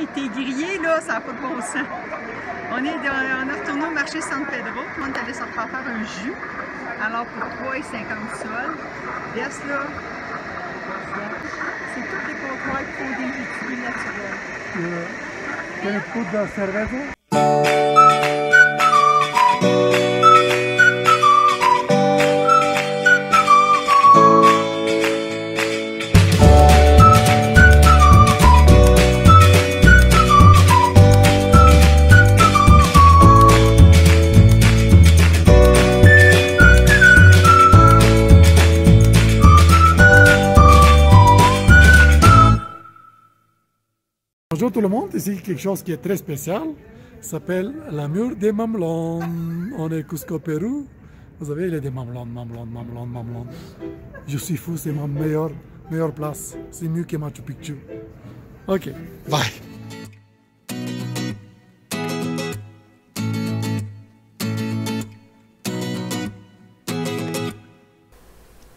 Hey, t'es grillé là, ça n'a pas de bon sens. On est retourné au marché San Pedro, puis on est allé se faire un jus. Alors pour 3,50 sols, laisse là. C'est tous les comptoirs qui font des jus naturels. ¿Tienes food de cerveza? Bonjour tout le monde, ici quelque chose qui est très spécial, s'appelle la mur des mamelons. On est Cusco, Pérou. Vous savez, il y a des mamelons. Je suis fou, c'est ma meilleure place. C'est mieux que Machu Picchu. Ok, bye.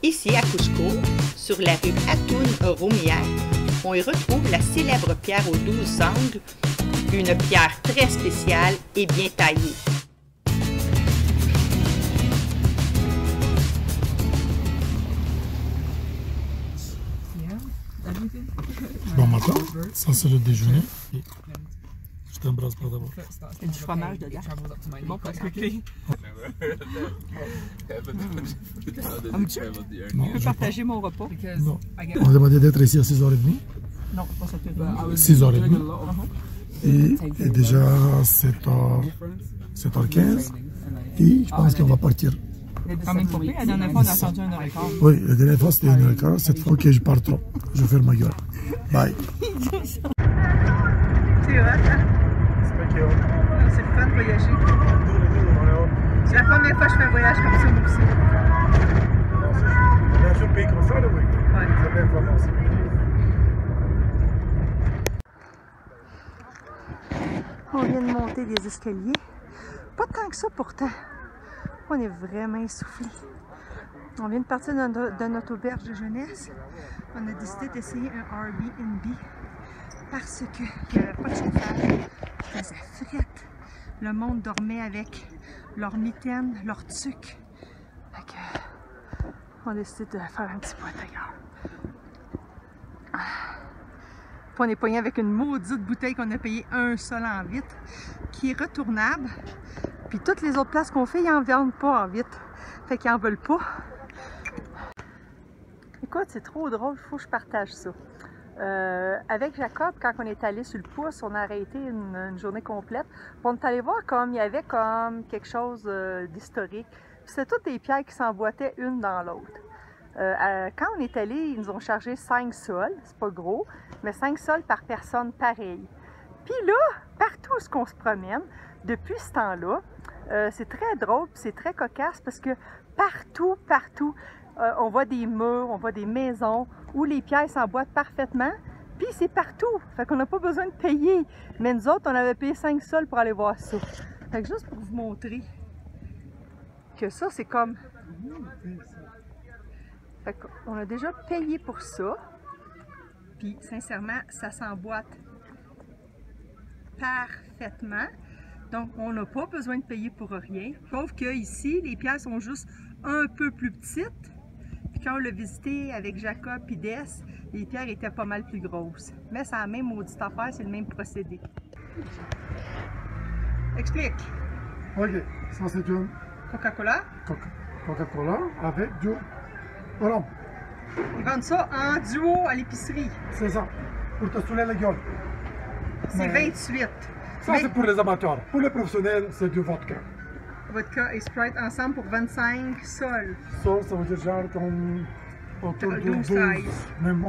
Ici à Cusco, sur la rue Atún Romière, on y retrouve la célèbre pierre aux 12 angles, une pierre très spéciale et bien taillée. Bon matin, ça c'est le déjeuner. Je t'embrasse pas d'abord. Il y a du fromage dedans. Bon, pas expliquer. Je peux partager mon repas. Non. On a demandé d'être ici à 6h30. Non, pas ça que 6h30. Et déjà 7h15. Et je pense qu'on va partir. Quand même pas pire, la dernière fois on a attendu 1h15. Oui, la dernière fois c'était 1h15. Cette fois, ok, je pars trop. Je ferme ma gueule. Bye. C'est vrai, hein? C'est le fun de voyager. C'est la première fois que je fais un voyage comme ça, moi aussi. Dans un pays comme ça, oui. C'est bien commencé. On vient de monter des escaliers. Pas tant que ça pourtant. On est vraiment essoufflé. On vient de partir de notre auberge de jeunesse. On a décidé d'essayer un Airbnb parce qu'il n'y avait pas de chauffage. Il faisait frette. Le monde dormait avec leurs mitaines, leurs tucs. On a décidé de faire un petit point d'ailleurs. Puis on est pogné avec une maudite bouteille qu'on a payé 1 sol en vitre, qui est retournable. Puis toutes les autres places qu'on fait, ils n'en vendent pas en vitre. Fait qu'ils n'en veulent pas. Écoute, c'est trop drôle, il faut que je partage ça. Avec Jacob, quand on est allé sur le pouce, on a arrêté une journée complète. On est allé voir comme il y avait comme quelque chose d'historique. C'était toutes des pierres qui s'emboîtaient une dans l'autre. Quand on est allé, ils nous ont chargé 5 sols, c'est pas gros, mais 5 sols par personne pareil. Puis là, partout où on se promène, depuis ce temps-là, c'est très drôle, c'est très cocasse parce que partout, on voit des murs, on voit des maisons où les pierres s'emboîtent parfaitement, puis c'est partout, fait qu'on n'a pas besoin de payer. Mais nous autres, on avait payé 5 sols pour aller voir ça. Fait que juste pour vous montrer que ça, c'est comme... Fait qu'on a déjà payé pour ça, puis sincèrement, ça s'emboîte parfaitement. Donc, on n'a pas besoin de payer pour rien. Sauf que ici, les pierres sont juste un peu plus petites. Puis quand on l'a visité avec Jacob et Des, les pierres étaient pas mal plus grosses. Mais c'est la même maudite affaire, c'est le même procédé. Explique. Ok, ça c'est une Coca-Cola. Coca-Cola avec du rhum. Ils vendent ça en duo à l'épicerie. C'est ça, pour te saouler la gueule. C'est 28. Ça c'est pour les amateurs. Pour les professionnels, c'est du vodka. Vodka et Sprite ensemble pour 25 sols. Ça veut dire genre comme autour de 12, 12, 13. même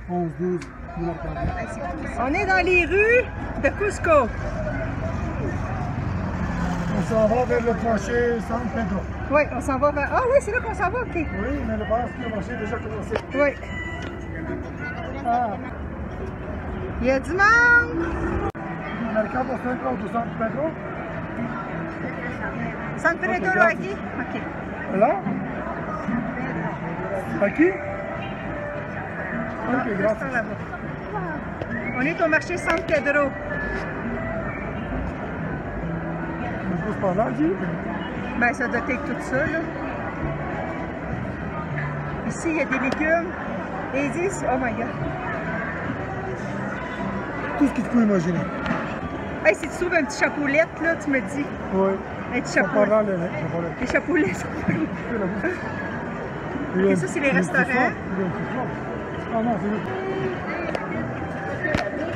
11, 12. On est dans les rues de Cusco. On s'en va vers le marché San Pedro. Oui, on s'en va vers... Ah oui, c'est là qu'on s'en va, ok. Oui, mais le marché a déjà commencé. Oui. Ah. Il y a du monde. Mercado Centro de San Pedro. San Pedro aquí. Ok. Là? Aquí? Ok, gracias. On est au marché San Pedro. Je pose par là, dis. Ben, ça doit être tout ça, là. Ici, il y a des légumes. Et ils disent, oh my god. Tout ce que tu peux imaginer. Hey, si tu trouves un petit chapeaulette, là, tu me dis. Oui. Un petit Par chapeau. là, Les chapoulettes. Et ça, c'est les restaurants. Ah non, c'est juste.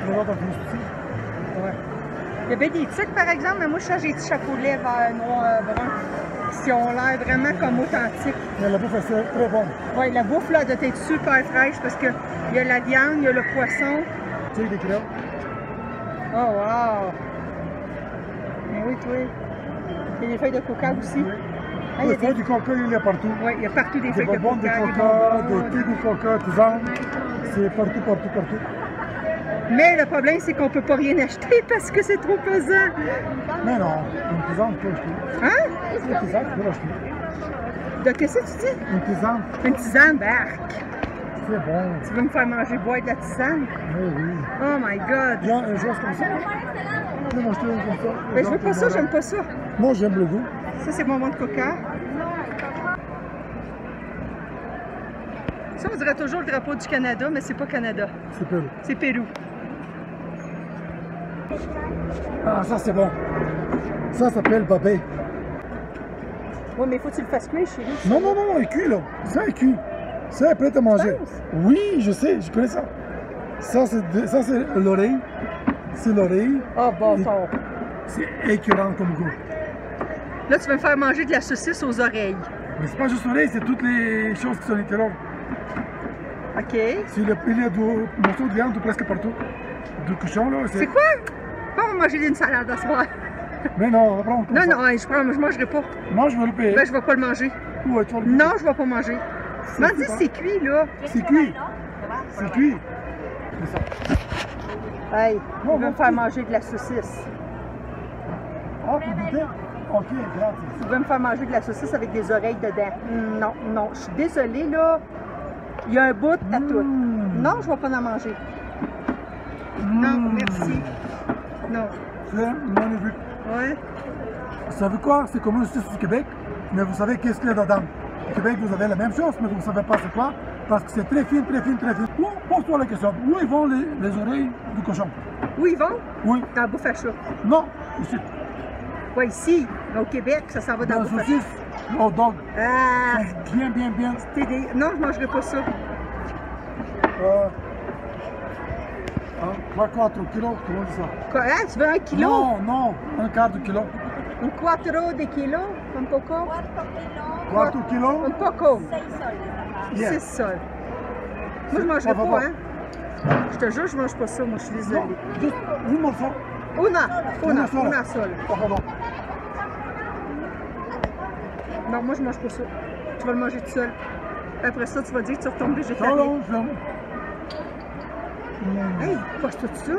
On va dans le Ouais. Il y avait des trucs, par exemple, mais moi, je cherche des petits chapeaulets vert, noir, brun, qui ont l'air vraiment comme authentiques. Mais la bouffe, c'est très bonne. Oui, la bouffe, là, doit être super fraîche parce qu'il y a la viande, il y a le poisson. Tu sais, des créoles. Oh, wow! Mais oui, toi. Il y a des feuilles de coca aussi. Ah, il y a Les feuilles du coca, il y a partout. Oui, il y a partout des Des feuilles de bonbons de coca. coca, des thés de coca, tisane. C'est partout, partout, partout. Mais le problème, c'est qu'on ne peut pas rien acheter parce que c'est trop pesant. Mais non, une tisane, tu peux acheter. Hein? Une tisane, tu peux l'acheter. De qu'est-ce que tu dis? Une tisane, Une tisane d'arc. c'est bon. Tu veux me faire manger boire de la tisane? Oui, oui. Oh my god! Il y a une chose comme ça. Tu peux m'acheter une comme ça. Mais je veux pas ça, j'aime pas ça. Moi, j'aime le goût. Ça, c'est bonbon de coca. Ça, on dirait toujours le drapeau du Canada, mais c'est pas Canada. C'est Pérou. C'est Pérou. Ah, ça, c'est bon. Ça s'appelle babé. Oui, mais il faut que tu le fasses cuire chez nous. Non, non, non, non, il cuit, là. Ça, il cuit. Ça est prêt à manger. penses? Oui, je sais, je connais ça. Ça, c'est l'oreille. C'est l'oreille. Ah, bon sang. C'est écœurant comme goût. Là, tu vas me faire manger de la saucisse aux oreilles. Mais c'est pas juste l'oreille, c'est toutes les choses qui sont à l'intérieur. OK. Il y a du morceau de viande presque partout. Du cochon, là. C'est quoi? On va manger d'une salade à ce soir. Mais non, on va prendre comme Non, ça. non, je mangerai pas. Non, je vais le payer. Ben, je vais pas le manger. Ouais, tu vas le payer. Non, je vais pas manger. M'en dis c'est cuit, là. C'est cuit. C'est cuit. C'est ça. Hey, Non, il veut non, me faire cuit. manger de la saucisse. Ah, pour goûter? Ok, gratis. Tu veux me faire manger de la saucisse avec des oreilles dedans. Non, non, je suis désolée, là. Il y a un bout à tout. Non, je vais pas en manger. Non, merci. Non. C'est magnifique. Ouais. Vous savez quoi? C'est comme une saucisse du Québec, mais vous savez qu'est-ce qu'il y a dedans. Au Québec, vous avez la même chose, mais vous ne savez pas c'est quoi, parce que c'est très fin, très fin, très fin. Pose-toi la question, où ils vont les oreilles du cochon? Où ils vont? Oui. Dans la bouffe à chat. Non, ici. Ouais, ici, au Québec, ça s'en va dans Dans la la bouffe à chat. saucisse, hot dog. Ah! Bien, bien, bien. Non, je ne mangerai pas ça. 4 kilos, comment on dit ça? Quoi, hein? Tu veux 1 kilo? Non, non, un quart de kilo. Un quattro de kilo? Un poco? 4 kilos? Un poco. Yeah. C'est ça. Moi, je ne mangerai Por pas, favor. hein? Je te jure, je ne mange pas ça, moi, je suis Non, désolée. juste un morceau. Una sola. Por favor. Non, moi, je mange pas ça. Tu vas le manger tout seul. Après ça, tu vas dire que tu retombes végétarien. Non, non, je... Hey, passe tout ça?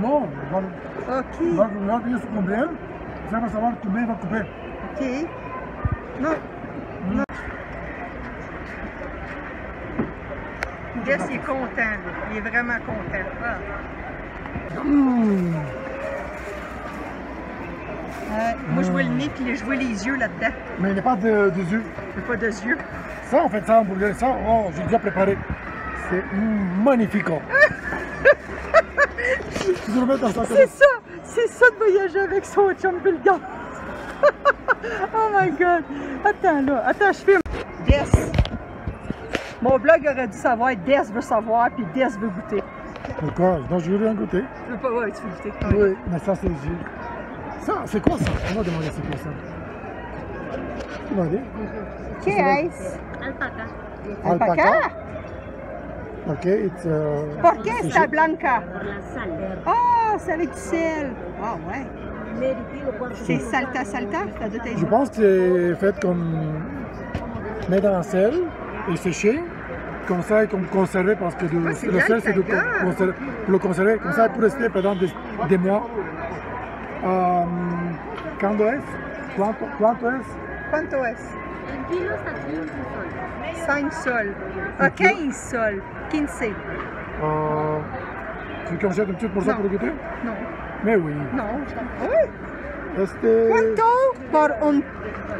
Non, OK. on va payer sur combien, ça va savoir combien il va couper. OK. Non. Non. Jess, il est content, là. Il est vraiment content. Ah. Moi, je vois le nez puis je vois les yeux là-dedans. Mais il n'y a pas de yeux. Il n'y a pas de yeux. Ça, on fait ça, hamburger, ça, oh, j'ai déjà préparé. C'est magnifique. Tu te remets dans ça. C'est ça de voyager avec son chum puis le gars. Oh my god. Attends là, attends, je filme. Des. Mon blog aurait dû savoir, Des veut savoir, puis Des veut goûter. Pourquoi? Non, je veux rien goûter. Tu veux pas, ouais, tu veux goûter. Oui, mais ça, c'est le jus. Ça, c'est quoi ça? On va demander c'est quoi ça. Tu vas dire? ¿Qué es? Alpaca, Alpaca? Ok, it's... ¿Por qué está blanca? por la sal. Ah, c'est avec du sel. Ah ouais. Meritido por su C'est salta, salta, ça doit être. Je pense que c'est fait comme... mettre dans le sel et sécher. Comme ça, et comme conserver, parce que Ah, c'est le de sel, c'est de l'alpaga. pour le conserver. Comme ça, pour rester pendant des mois. ¿Cuándo es? ¿Cuánto es? ¿Cuánto es? En kilo está 15 soles. 5 sols. Ah, 15 sols. 15. Tu veux qu'on jette une petite morceau pour le goûter? Non. Mais oui. Non. Oui. ¿Cuánto por un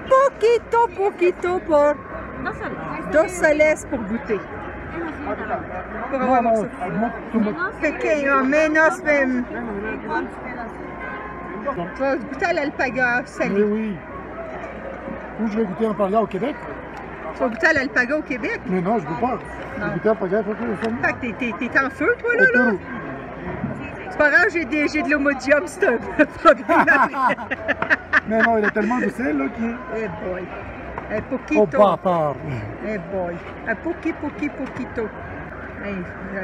poquito por 2 soles pour goûter? Pour avoir Non, ça. non, Pequeño, menos. Tu vas goûter à l'alpaga mais salé. oui. Ou je vais goûter un paria au Québec. Tu vas goûter à l'alpaga au Québec? Mais non, je ne veux pas. Je vais goûter un paria au Québec. Fait que t'es en feu, toi, là? C'est pas grave, j'ai de l'homodium, c'est un problème après. Mais non, il est tellement de sel, là, qu'il... Eh boy. Un Oh, poquito. papa. Eh boy. Un poquito. Hey,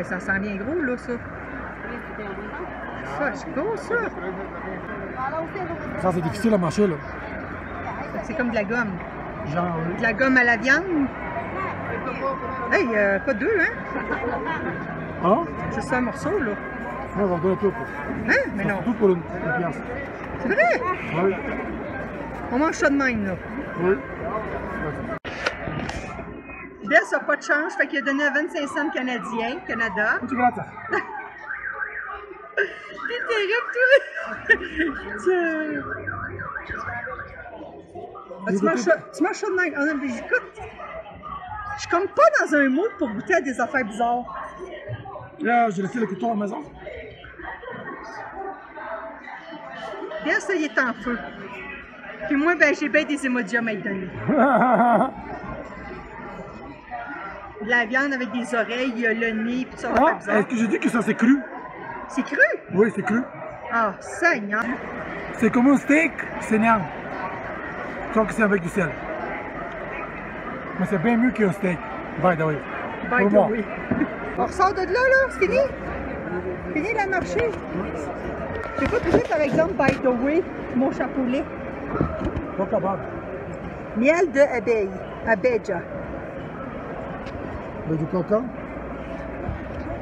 ça sent bien gros, là, ça. Ça, c'est gros, ça. Ça, c'est difficile à mâcher, là. C'est comme de la gomme. Genre, De la gomme à la viande. Hey, pas deux, hein? hein? Juste un morceau, là. Non, on va donner tout. Hein? Mais non. Tout pour une pièce. C'est vrai? Oui. On mange ça de même, là. Oui. Bess n'a pas de change, fait qu'il a donné 25 cents canadiens, Canada. Tu grattes. T'es terrible, toi! Tu manges ça de même. Ah, mais écoute, je suis comme pas dans un mood pour goûter à des affaires bizarres. Là, j'ai laissé le couteau à la maison. Bess, il est en feu. Puis moi, ben, j'ai bien des émodiums à lui donner. De la viande avec des oreilles, le nez, puis ça va Ah, faire bizarre. est-ce que j'ai dit que ça c'est cru? C'est cru? Oui, c'est cru. Ah, Seigneur! C'est comme un steak saignant. Sauf que c'est avec du sel. Mais c'est bien mieux qu'un steak. By the way. By Pour the moi. way. On ressort de là, c'est fini? Fini la marché? J'ai pas trouvé, par exemple, by the way, mon chapoulet. Pas capable. Miel de abeille, abeja. Avec du coca?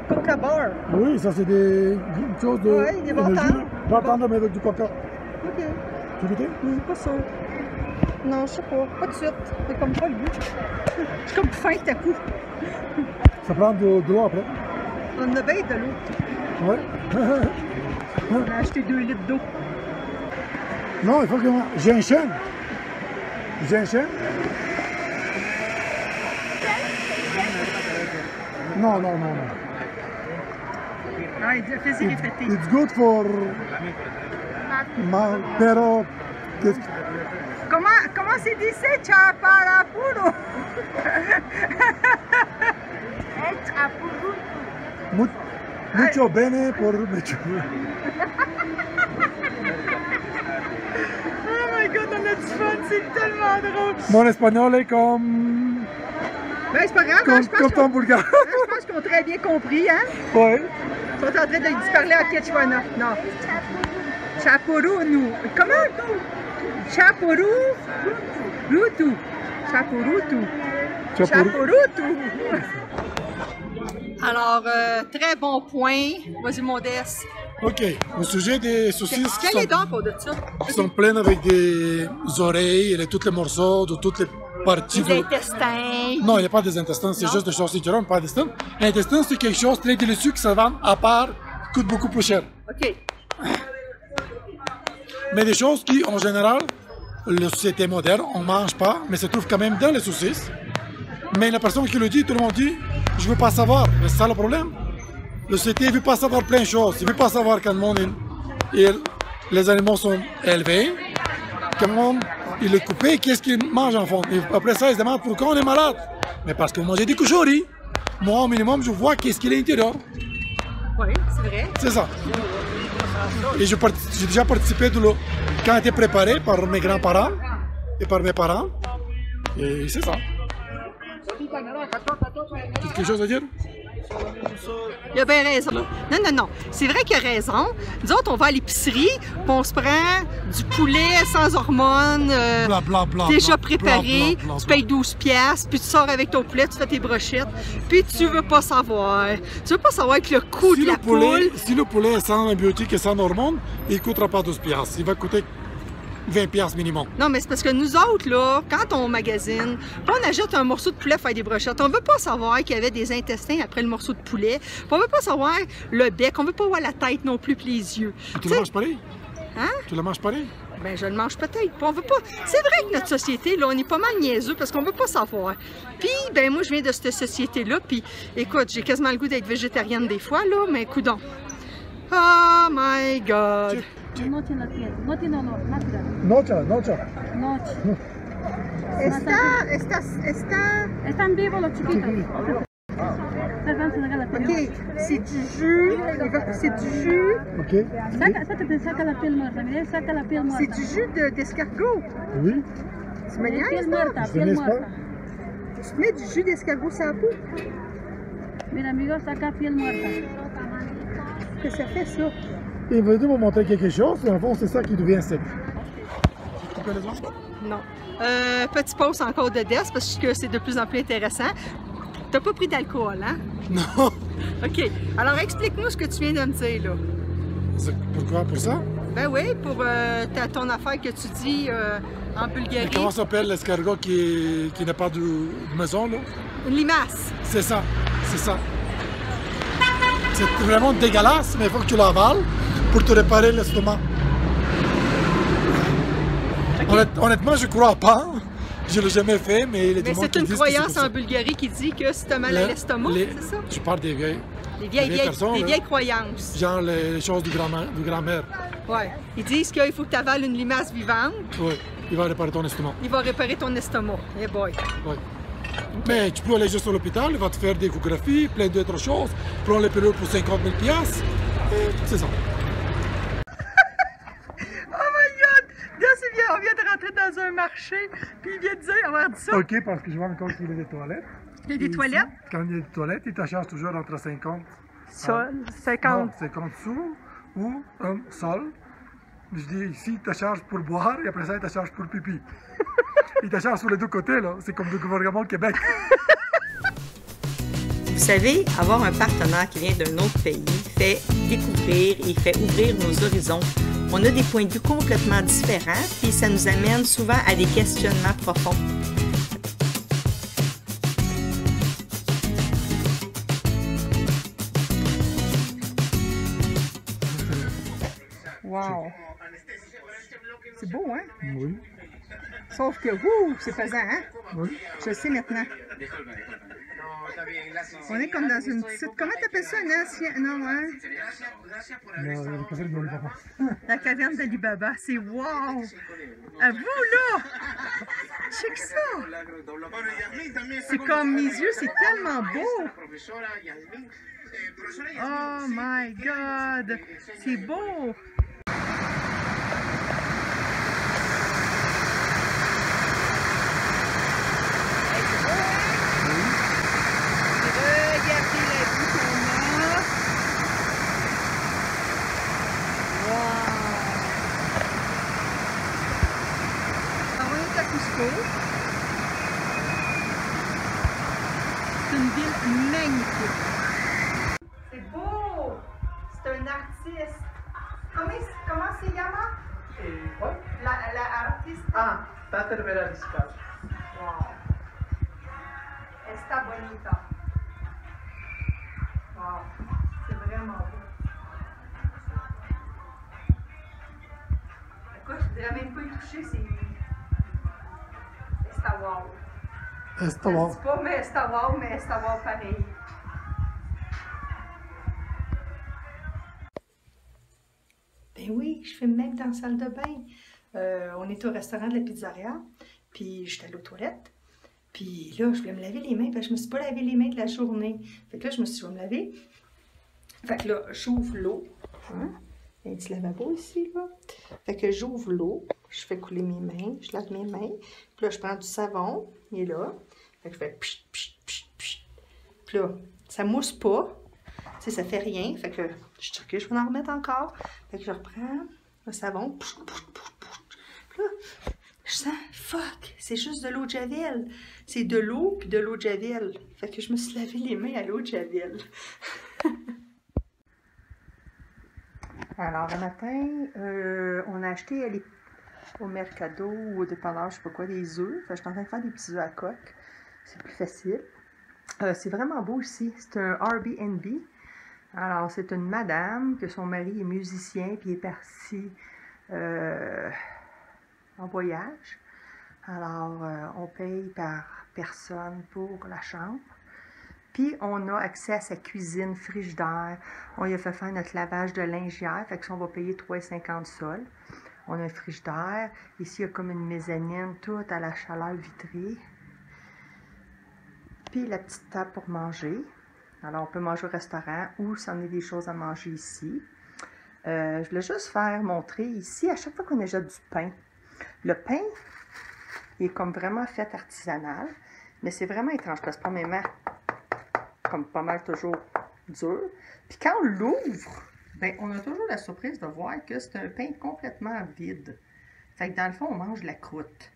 Coca bar. Oui, ça c'est des choses de. Ouais, des bons temps. Pas tendre, mais avec du coca. Ok. Tu goûté? Pas sûr. Non, je sais pas. Pas de suite. C'est comme pas le goût. Je suis comme faim tout à coup. Ça prend de l'eau après. On a bien de l'eau. Ouais. On a acheté 2 litres d'eau. Non, il faut que. J'ai un chêne. J'ai un chêne. Non, non, non, non. Ah, fais-y répéter. It's good for. Pero. Comment se dice chaparapuro? Mucho bene por mucho. Oh my god, on a du fun, c'est tellement drôle. Mon espagnol est comme. Ben, c'est pas grave, hein, je Comme ton bulgare. je pense qu'on a très bien compris, hein? Ouais. Ils sont en train de parler en Quechua, non. Chaporu, comment? Chaporu, rutu. Chaporutu. Chaporutu. Alors, très bon point. Vas-y, Modeste. Ok, au sujet des saucisses Quel est donc de ça? qui sont pleines avec des oreilles et tous les morceaux de toutes les parties. Des intestins. Non, il n'y a pas des intestins, c'est juste des saucisses du rhum, pas d'intestins. L'intestin, c'est quelque chose de très délicieux qui se vend à part, coûte beaucoup plus cher. OK. Mais des choses qui, en général, la société moderne, on ne mange pas, mais se trouvent quand même dans les saucisses. Mais la personne qui le dit, tout le monde dit, je ne veux pas savoir. Mais c'est ça le problème. La société ne veut pas savoir plein de choses. Il ne veut pas savoir quand le monde les animaux sont élevés, comment il est coupé, qu'est-ce qu'il mange en fond. Et après ça, ils se demandent pourquoi on est malade. Mais parce que vous mangez des coucheries. Moi, au minimum, je vois qu'est-ce qu'il est à l'intérieur. Oui, c'est vrai. C'est ça. Et j'ai déjà participé quand était préparé par mes grands-parents et par mes parents. Et c'est ça. Quelque chose à dire? Il a bien raison. Non. C'est vrai qu'il a raison. Nous autres, on va à l'épicerie, puis on se prend du poulet sans hormones, déjà préparé. Tu payes 12$, puis tu sors avec ton poulet, tu fais tes brochettes, puis tu veux pas savoir. Tu veux pas savoir que le coût de la poule... Si le poulet est sans antibiotiques et sans hormones, il ne coûtera pas 12$. Il va coûter 20$ minimum. Non, mais c'est parce que nous autres, là, quand on magasine, on achète un morceau de poulet pour faire des brochettes, on veut pas savoir qu'il y avait des intestins après le morceau de poulet. On veut pas savoir le bec, on veut pas voir la tête non plus, puis les yeux. Tu le manges pareil? Hein? Tu le manges pareil? Ben, je le mange peut-être. On veut pas. C'est vrai que notre société, là, on est pas mal niaiseux parce qu'on veut pas savoir. Puis, ben, moi, je viens de cette société-là, puis, écoute, j'ai quasiment le goût d'être végétarienne des fois, là, mais coudonc. Oh my God! Noche la piel. Noche no, natural. Noche. Noche. Están vivos los chiquitos. OK, c'est du jus. C'est du jus. Ok. Saca la piel muerta. Mira, saca la piel muerta. C'est du jus d'escargot. Oui. Tu me niaises, Piel là? muerta, Je piel laisse pas. muerta. Tu mets du jus d'escargot sur la peau? Mira, amigo, saca piel muerta. Qu'est-ce que ça fait, ça? Il veut nous montrer quelque chose, et en fond, c'est ça qui devient sec. Tu coupes les ongles? Non. Petit pause encore de Des parce que c'est de plus en plus intéressant. T'as pas pris d'alcool, hein? Non. OK. Alors, explique-nous ce que tu viens de me dire, là. Pourquoi? Pour ça? Ben oui, pour ton affaire que tu dis en Bulgarie. Et comment s'appelle l'escargot qui n'a pas de maison, là? Une limace. C'est ça. C'est ça. C'est vraiment dégueulasse, mais il faut que tu l'avales pour te réparer l'estomac. OK. Honnêtement, je crois pas. Je l'ai jamais fait, mais il y a des Mais gens c'est qui une disent que c'est croyance pour ça. en Bulgarie qui dit que si t'as mal à l'estomac, c'est ça? Tu parles des vieilles. Les vieilles personnes, là. vieilles croyances. Genre les choses du grand-mère. Ouais. Ils disent qu'il faut que tu avales une limace vivante. Oui, il va réparer ton estomac. Il va réparer ton estomac. Eh boy. Oui. Mais tu peux aller juste à l'hôpital, il va te faire des échographies, plein d'autres choses. Prends les pilules pour 50 000$. Et c'est ça. Oh my God! Là, c'est bien. On vient de rentrer dans un marché, puis il vient de dire, on va dire ça. Ok, parce que je vois encore qu'il y a des toilettes. Il y a des Et toilettes? ici, quand il y a des toilettes, ils t'achètent toujours entre 50. Ça, Non, 50. 50 sous ou un sol. Je dis ici, ils te chargent pour boire et après ça, ils te chargent pour pipi. Ils te chargent sur les deux côtés, là. C'est comme le gouvernement Québec. Vous savez, avoir un partenaire qui vient d'un autre pays fait découvrir et fait ouvrir nos horizons. On a des points de vue complètement différents, puis ça nous amène souvent à des questionnements profonds. Wow. C'est beau, hein? Oui. Sauf que, wouh, c'est pesant, hein? Oui. Je le sais maintenant. On est comme dans une petite... Comment t'appelles ça, un ancien... Non, hein? Non, il passé le papa. La caverne d'Ali Baba. C'est wow! À vous, là! Check ça! C'est comme mes yeux, c'est tellement beau! Oh my God! C'est beau! Regardez la vue qu'on a! Wow! Alors, on est à Cusco. C'est une ville magnifique. C'est beau! C'est un artiste. Comment c'est Yama? La artiste. Ah, Tater Vera Vizcar. Wow. Está bonita. Wow. C'est vraiment beau. Écoute, je dirais même pas y toucher, c'est... Está wow. Está Je wow. dis pas, mais está wow, mais está wow pareil. Ben oui, je fais mec dans la salle de bain. On est au restaurant de la pizzeria, puis j'étais allée aux toilettes. Puis là, je voulais me laver les mains, parce que je me suis pas lavé les mains de la journée. Fait que là, je me suis dit, je vais me laver. Fait que là, j'ouvre l'eau. Hein? Il y a un petit lavabo ici, là. Fait que j'ouvre l'eau, je fais couler mes mains, je lave mes mains. Puis là, je prends du savon, il est là. Fait que je fais pchit, pchit, pchit, pchit. Puis là, ça mousse pas. Tu sais, ça fait rien. Fait que je dis, OK, je vais en remettre encore. Fait que je reprends le savon. Pchit, pchit, pchit, pchit. Puis là, je sens, fuck, c'est juste de l'eau de Javel. C'est de l'eau puis de l'eau de Javel. Fait que je me suis lavé les mains à l'eau de Javel. Alors, un matin, on a acheté au Mercado ou au dépanneur, je sais pas quoi, des œufs. Fait que je suis en train de faire des petits œufs à coque. C'est plus facile. C'est vraiment beau ici. C'est un Airbnb. Alors, c'est une madame que son mari est musicien puis est parti en voyage. Alors, on paye par personne pour la chambre. Puis, on a accès à sa cuisine, frigidaire. On lui a fait faire notre lavage de linge hier. Fait que ça, on va payer 3,50 sol. On a un frigidaire. Ici, il y a comme une mezzanine, toute à la chaleur vitrée. Puis, la petite table pour manger. Alors, on peut manger au restaurant ou s'en est des choses à manger ici. Je voulais juste faire montrer ici, à chaque fois qu'on achète du pain, le pain il est comme vraiment fait artisanal, mais c'est vraiment étrange parce que premièrement, comme pas mal toujours dur. Puis quand on l'ouvre, ben, on a toujours la surprise de voir que c'est un pain complètement vide. Fait que dans le fond, on mange la croûte.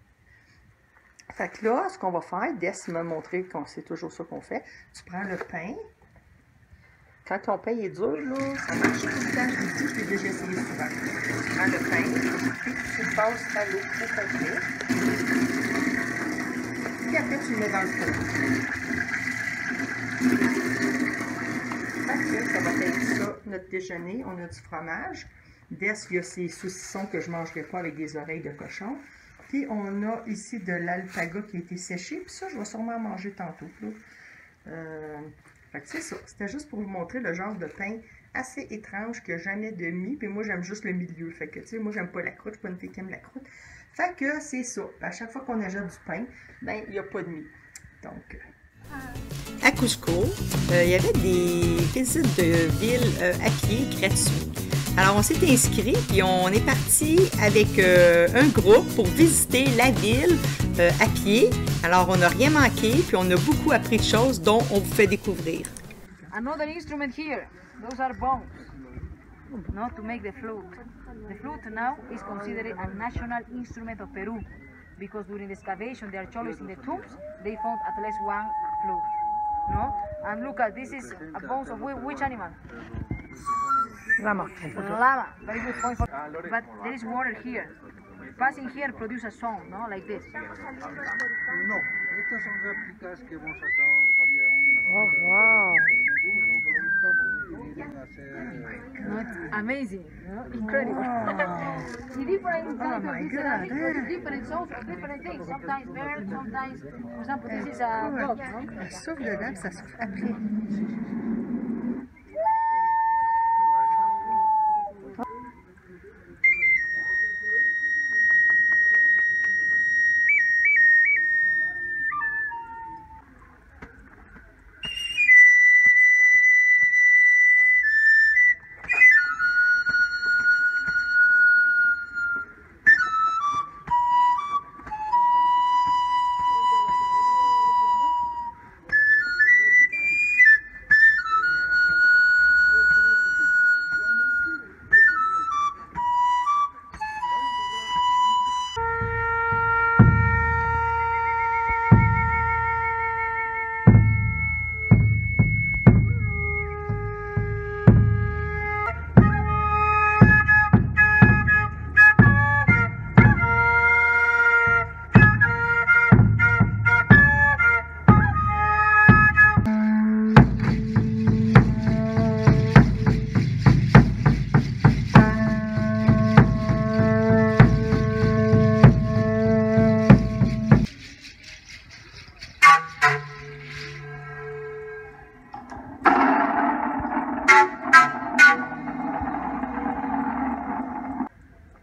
Fait que là, ce qu'on va faire, Des m'a montré que c'est toujours ça qu'on fait. Tu prends le pain. Quand ton pain est dur, là, ça marche tout le temps. Je l'ai déjà essayé souvent. Tu prends le pain, puis tu le passes à l'eau au complet. Puis après, tu le mets dans le four. Fait que ça va être ça, notre déjeuner. On a du fromage. Des, il y a ces saucissons que je ne mangerai pas avec des oreilles de cochon. Puis on a ici de l'alpaga qui a été séché. Puis ça, je vais sûrement manger tantôt. Fait que c'est ça. C'était juste pour vous montrer le genre de pain assez étrange qu'il n'y a jamais de mie. Puis moi, j'aime juste le milieu. Fait que, tu sais, moi, j'aime pas la croûte. Je suis pas une fille qui aime la croûte. Fait que c'est ça. À chaque fois qu'on achète du pain, ben, il n'y a pas de mie. Donc... À Cusco, il y avait des visites de ville à pied gratuits. Alors, on s'est inscrit puis on est parti avec un groupe pour visiter la ville à pied. Alors, on n'a rien manqué puis on a beaucoup appris de choses dont on vous fait découvrir. Another instrument here. Those are bones. No, to make the flute. The flute now is considered a national instrument of Peru because during the excavation, the archaeologists in the tombs, they found at least one flute. No? And look at this is a bones of which animal? Llama. Llama. Very good point. But there is water here. Passing here produce a song, no? Like this. No, estas son réplicas que hemos sacado todavía un... Oh, wow. No, it's amazing, no? Incredible. Different different songs for different things. Sometimes birds, sometimes, for example, this is a dog, no? Elle souffle dedans, ça souffle après.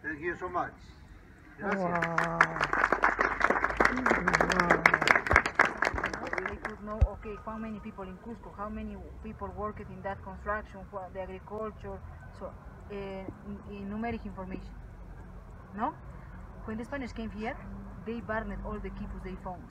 Thank you so much. Gracias. Wow. They could know, okay, how many people in Cusco, how many people worked in that construction, the agriculture, so numeric information. No? When the Spanish came here, they burned all the quipus they found.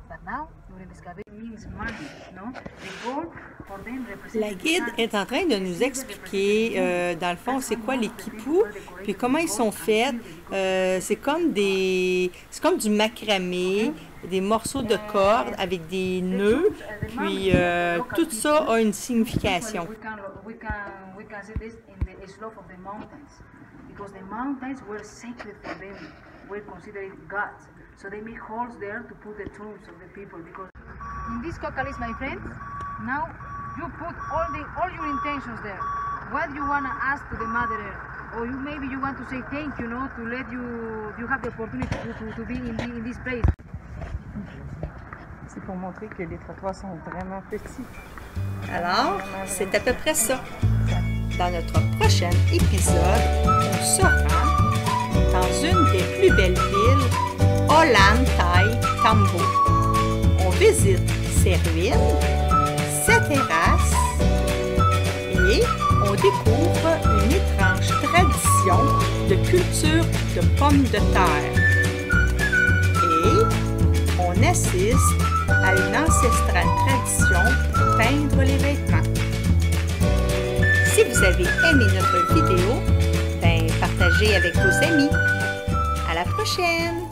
But now, during the excavation, means money, no? The gold for them represents... La guide est en train de nous expliquer, dans le fond, c'est quoi les quipus, puis comment ils sont faits. C'est comme du macramé, des morceaux de corde avec des nœuds, puis tout ça a une signification. We can see this in the is love of the mountains, because the mountains were sacred for them, were considered gods. So they made holes there to put the tombs of the people. Because in this cocalis, my friends, now you put all your intentions there. What you wanna ask to the Mother Earth, or maybe you want to say thank you, no, to let you have the opportunity to be in this place. C'est pour montrer que les trottoirs sont vraiment petits. Alors, c'est à peu près ça. Dans notre prochain épisode, on sera dans une des plus belles villes, Ollantaytambo. On visite ses ruines, ses terrasses et on découvre une étrange tradition de culture de pommes de terre. Et on assiste à une ancestrale tradition de peindre les vêtements. Si vous avez aimé notre vidéo, partagez avec vos amis. À la prochaine!